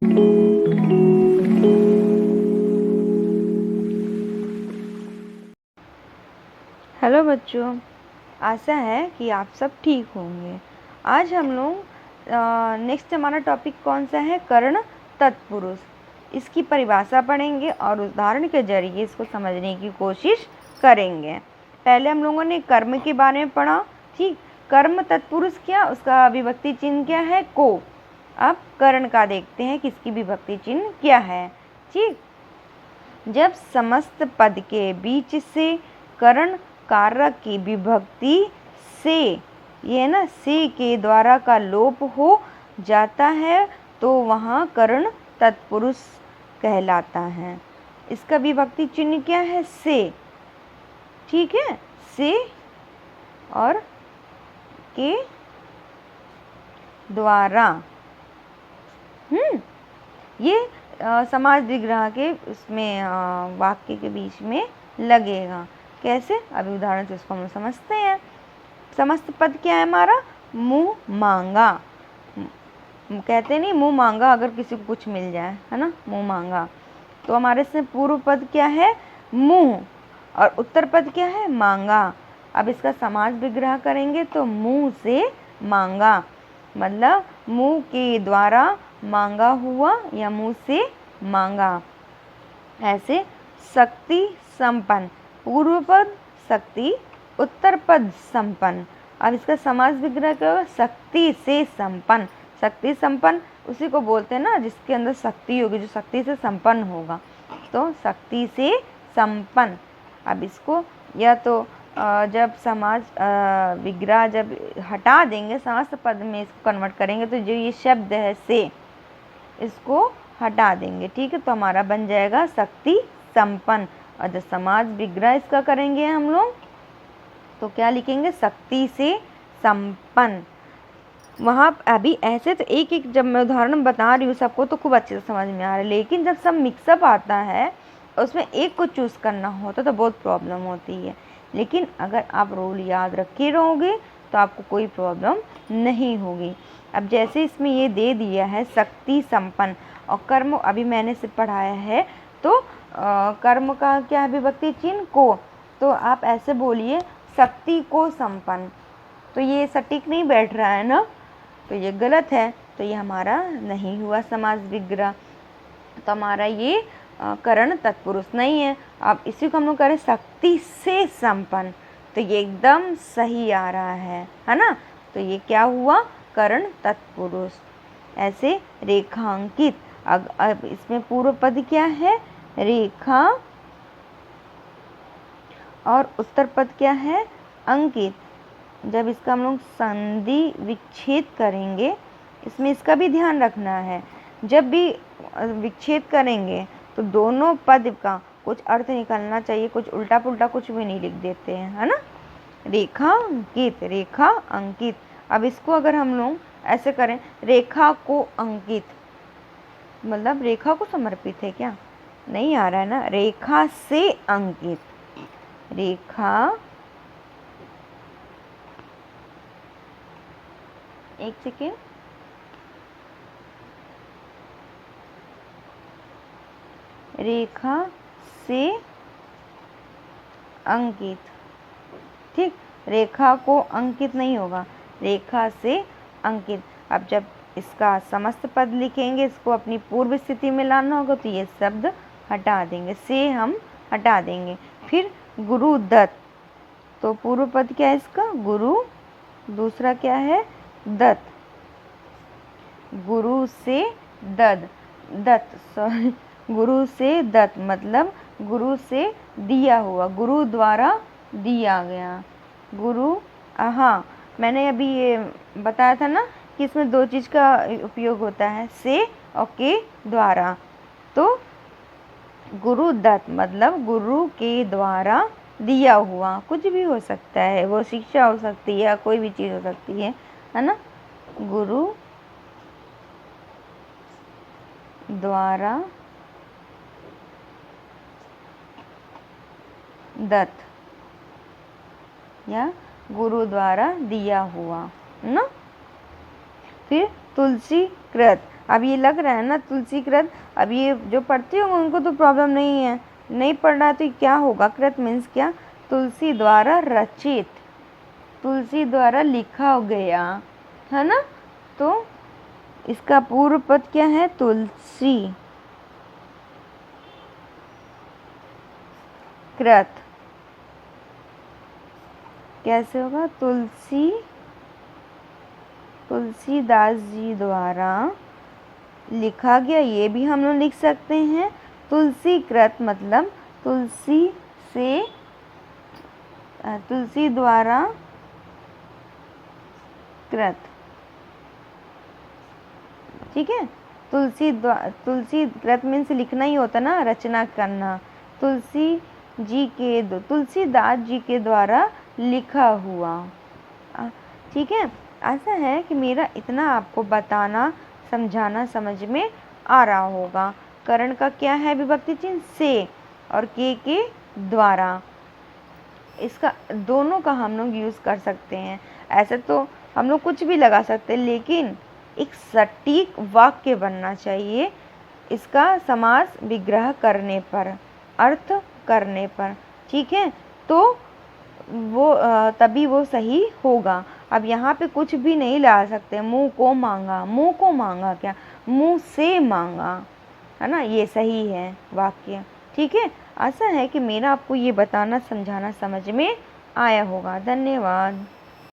Hello बच्चों, आशा है कि आप सब ठीक होंगे। आज हम लोग नेक्स्ट हमारा टॉपिक कौन सा है? कर्ण तत्पुरुष। इसकी परिभाषा पढ़ेंगे और उदाहरण के जरिए इसको समझने की कोशिश करेंगे। पहले हम लोगों ने कर्म के बारे में पढ़ा, ठीक। कर्म तत्पुरुष क्या, उसका विभक्ति चिन्ह क्या है? को। अब कर्ण का देखते हैं कि इसकी विभक्ति चिन्ह क्या है, ठीक। जब समस्त पद के बीच से कर्ण कारक की विभक्ति से, ये ना से के द्वारा का लोप हो जाता है तो वहाँ कर्ण तत्पुरुष कहलाता है। इसका विभक्ति चिन्ह क्या है? से, ठीक है। से और के द्वारा। ये समाज विग्रह के उसमें वाक्य के बीच में लगेगा। कैसे? अभी उदाहरण से इसको हम समझते हैं। समस्त पद क्या है हमारा? मुंह मांगा। कहते नहीं मुंह मांगा अगर किसी को कुछ मिल जाए, है ना, मुंह मांगा। तो हमारे से पूर्व पद क्या है? मुंह। और उत्तर पद क्या है? मांगा। अब इसका समाज विग्रह करेंगे तो मुंह से मांगा, मतलब मुंह के द्वारा मांगा हुआ या मुंह से मांगा। ऐसे शक्ति संपन्न, पूर्व पद शक्ति, उत्तर पद संपन्न। अब इसका समास विग्रह क्या होगा? शक्ति से संपन्न। शक्ति संपन्न उसी को बोलते हैं ना जिसके अंदर शक्ति होगी, जो शक्ति से संपन्न होगा, तो शक्ति से संपन्न। अब इसको या तो जब समाज विग्रह जब हटा देंगे, समस्त पद में इसको कन्वर्ट करेंगे तो जो ये शब्द है से, इसको हटा देंगे, ठीक है। तो हमारा बन जाएगा शक्ति संपन्न। और जब समाज विग्रह इसका करेंगे हम लोग तो क्या लिखेंगे? शक्ति से संपन्न। वहाँ अभी ऐसे तो एक एक जब मैं उदाहरण बता रही हूँ सबको तो खूब अच्छे से समझ में आ रहा है, लेकिन जब सब मिक्सअप आता है उसमें एक को चूज़ करना होता तो बहुत प्रॉब्लम होती है। लेकिन अगर आप रूल याद रखे रहोगे तो आपको कोई प्रॉब्लम नहीं होगी। अब जैसे इसमें ये दे दिया है शक्ति संपन्न, और कर्म अभी मैंने से पढ़ाया है, तो कर्म का क्या है? विभक्ति चिन्ह को। तो आप ऐसे बोलिए शक्ति को संपन्न, तो ये सटीक नहीं बैठ रहा है ना, तो ये गलत है, तो ये हमारा नहीं हुआ समास विग्रह। तो हमारा ये कर्ण तत्पुरुष नहीं है। अब इसी को हम लोग करें शक्ति से संपन्न, तो ये एकदम सही आ रहा है ना। तो ये क्या हुआ? कर्ण तत्पुरुष। ऐसे रेखांकित, अब इसमें पूर्व पद क्या है? रेखा, और उत्तर पद क्या है? अंकित। जब इसका हम लोग संधि विच्छेद करेंगे, इसमें इसका भी ध्यान रखना है। जब भी विच्छेद करेंगे तो दोनों पद का कुछ अर्थ निकलना चाहिए, कुछ उल्टा पुल्टा कुछ भी नहीं लिख देते हैं, है ना। रेखा अंकित, रेखा अंकित। अब इसको अगर हम लोग ऐसे करें, रेखा को अंकित, मतलब रेखा को समर्पित है क्या? नहीं आ रहा है ना। रेखा से अंकित, रेखा, एक सेकेंड, रेखा से अंकित, ठीक। रेखा को अंकित नहीं होगा, रेखा से अंकित। अब जब इसका समस्त पद लिखेंगे, इसको अपनी पूर्व स्थिति में लाना होगा, तो ये शब्द हटा देंगे, से हम हटा देंगे। फिर गुरु दत्त, तो पूर्व पद क्या है इसका? गुरु, दूसरा क्या है? दत्त। गुरु से दत्त, सॉरी, गुरु से दत्त मतलब गुरु से दिया हुआ, गुरु द्वारा दिया गया। गुरु, हाँ, मैंने अभी ये बताया था ना कि इसमें दो चीज़ का उपयोग होता है, से और के द्वारा। तो गुरु दत्त मतलब गुरु के द्वारा दिया हुआ, कुछ भी हो सकता है, वो शिक्षा हो सकती है या कोई भी चीज़ हो सकती है ना। गुरु द्वारा दत्त या गुरु द्वारा दिया हुआ ना। फिर तुलसी कृत, अब ये लग रहा है ना तुलसी कृत, अब ये जो पढ़ते होंगे उनको तो प्रॉब्लम नहीं है, नहीं पढ़ रहा तो क्या होगा, कृत मीन्स क्या, तुलसी द्वारा रचित, तुलसी द्वारा लिखा गया, है ना। तो इसका पूर्व पद क्या है, तुलसी कृत, कैसे होगा, तुलसीदास जी द्वारा लिखा गया, ये भी हम लोग लिख सकते हैं। तुलसी कृत मतलब तुलसी से, तुलसी द्वारा कृत, ठीक है। तुलसी कृत मीन्स लिखना ही होता ना, रचना करना। तुलसीदास जी के द्वारा लिखा हुआ, ठीक है। ऐसा है कि मेरा इतना आपको बताना समझाना समझ में आ रहा होगा। करण का क्या है विभक्ति चिन्ह, से, और के द्वारा, इसका दोनों का हम लोग यूज़ कर सकते हैं। ऐसे तो हम लोग कुछ भी लगा सकते हैं, लेकिन एक सटीक वाक्य बनना चाहिए इसका समास विग्रह करने पर, अर्थ करने पर, ठीक है। तो वो तभी वो सही होगा। अब यहाँ पे कुछ भी नहीं ला सकते, मुंह को मांगा क्या, मुंह से मांगा, है ना, ये सही है वाक्य, ठीक है। आशा है कि मेरा आपको ये बताना समझाना समझ में आया होगा। धन्यवाद।